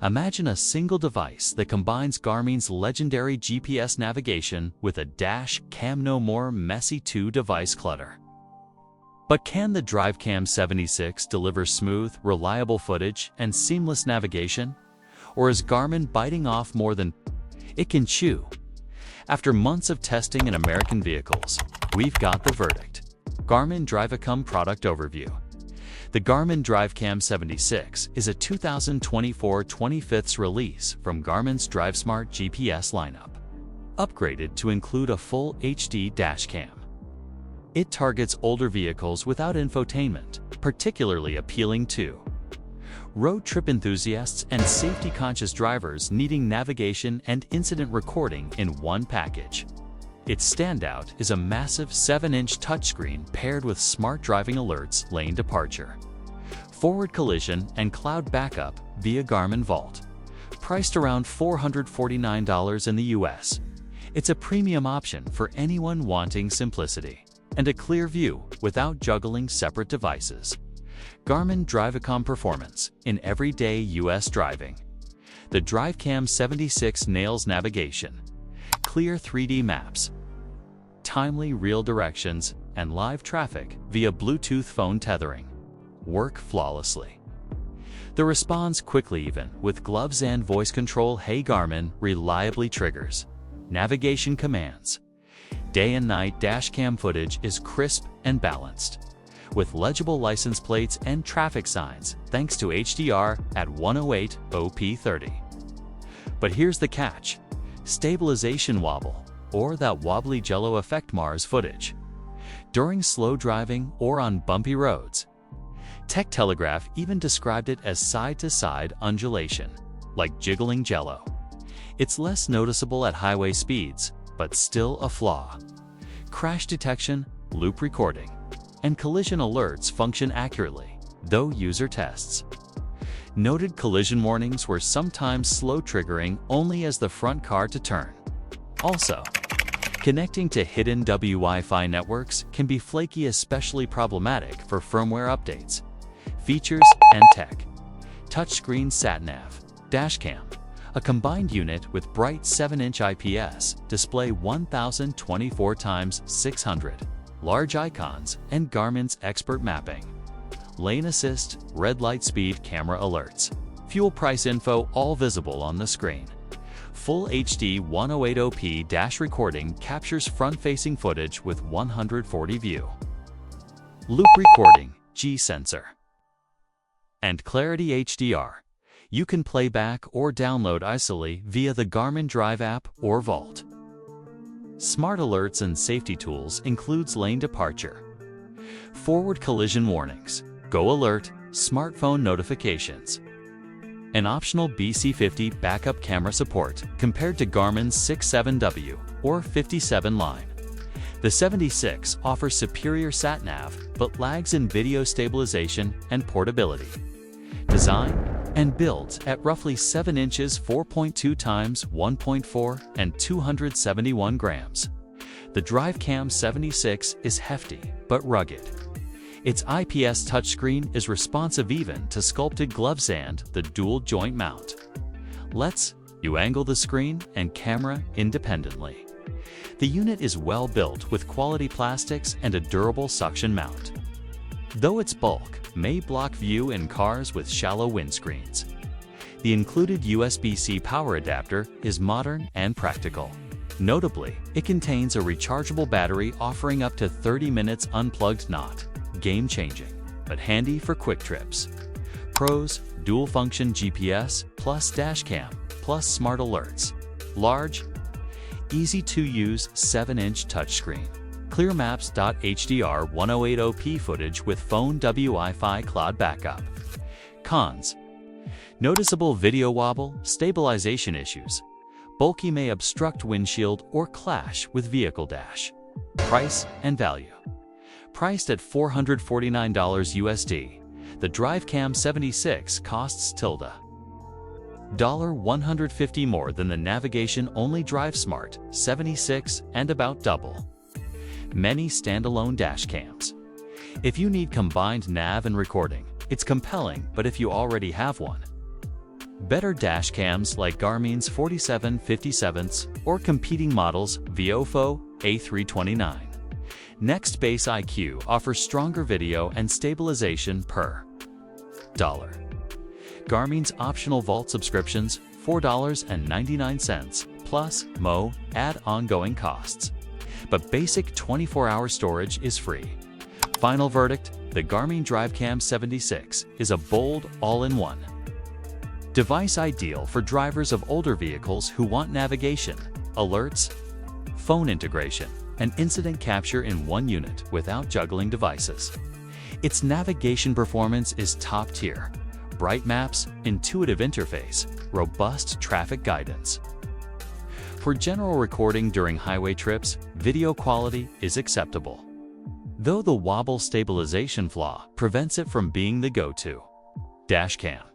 Imagine a single device that combines Garmin's legendary GPS navigation with a dash cam. No more messy two-device clutter. But can the DriveCam 76 deliver smooth, reliable footage and seamless navigation? Or is Garmin biting off more than it can chew? After months of testing in American vehicles, we've got the verdict. Garmin DriveCam Product Overview. The Garmin DriveCam 76 is a 2024 25th release from Garmin's DriveSmart GPS lineup, upgraded to include a full HD dashcam. It targets older vehicles without infotainment, particularly appealing to road trip enthusiasts and safety-conscious drivers needing navigation and incident recording in one package. Its standout is a massive 7-inch touchscreen paired with smart driving alerts, lane departure, forward collision, and cloud backup via Garmin Vault. Priced around $449 in the US, it's a premium option for anyone wanting simplicity and a clear view without juggling separate devices. Garmin DriveCam Performance in everyday US driving. The DriveCam 76 nails navigation, clear 3D maps, timely real directions, and live traffic via Bluetooth phone tethering. Work flawlessly. The responds quickly even with gloves and voice control. Hey Garmin reliably triggers navigation commands. Day and night dashcam footage is crisp and balanced, with legible license plates and traffic signs thanks to HDR at 108p30. But here's the catch: stabilization wobble, or that wobbly jello effect, mars footage during slow driving or on bumpy roads. Tech Telegraph even described it as side-to-side undulation, like jiggling jello. It's less noticeable at highway speeds, but still a flaw. Crash detection, loop recording, and collision alerts function accurately, though user tests noted collision warnings were sometimes slow triggering only as the front car to turn. Also, connecting to hidden Wi-Fi networks can be flaky, especially problematic for firmware updates. Features and tech. Touchscreen sat-nav, dashcam, a combined unit with bright 7-inch IPS display 1024x600, large icons, and Garmin's expert mapping. Lane assist, red light speed camera alerts, fuel price info all visible on the screen. Full HD 108p dash recording captures front-facing footage with 140 view. Loop recording, G sensor. And Clarity HDR. You can play back or download easily via the Garmin Drive app or Vault. Smart alerts and safety tools includes lane departure, forward collision warnings, Go Alert, smartphone notifications, an optional BC50 backup camera support compared to Garmin's 67W or 57 line. The 76 offers superior sat-nav but lags in video stabilization and portability. Design and built at roughly 7 inches 4.2 times 1.4 and 271 grams. The DriveCam 76 is hefty but rugged. Its IPS touchscreen is responsive even to sculpted gloves and the dual joint mount. Lets you angle the screen and camera independently. The unit is well built with quality plastics and a durable suction mount, though its bulk may block view in cars with shallow windscreens. The included USB-C power adapter is modern and practical. Notably, it contains a rechargeable battery offering up to 30 minutes unplugged, not game-changing, but handy for quick trips. Pros: dual-function GPS plus dashcam plus smart alerts. Large, easy-to-use 7-inch touchscreen. Clear maps.hdr 108p footage with phone Wi-Fi cloud backup. Cons: noticeable video wobble, stabilization issues. Bulky may obstruct windshield or clash with vehicle dash. Price and value. Priced at $449 USD, the DriveCam 76 costs $150 more than the navigation-only DriveSmart 76 and about double many standalone dashcams. If you need combined nav and recording, it's compelling, but if you already have one, Better dash cams like Garmin's 4757s or competing models Viofo A329. Next Base IQ offers stronger video and stabilization per $. Garmin's optional Vault subscriptions, $4.99, plus Mo add ongoing costs. But basic 24-hour storage is free. Final verdict, the Garmin DriveCam 76 is a bold all-in-one device ideal for drivers of older vehicles who want navigation, alerts, phone integration, and incident capture in one unit without juggling devices. Its navigation performance is top tier. Bright maps, intuitive interface, robust traffic guidance. For general recording during highway trips, video quality is acceptable, though the wobble stabilization flaw prevents it from being the go-to dash cam.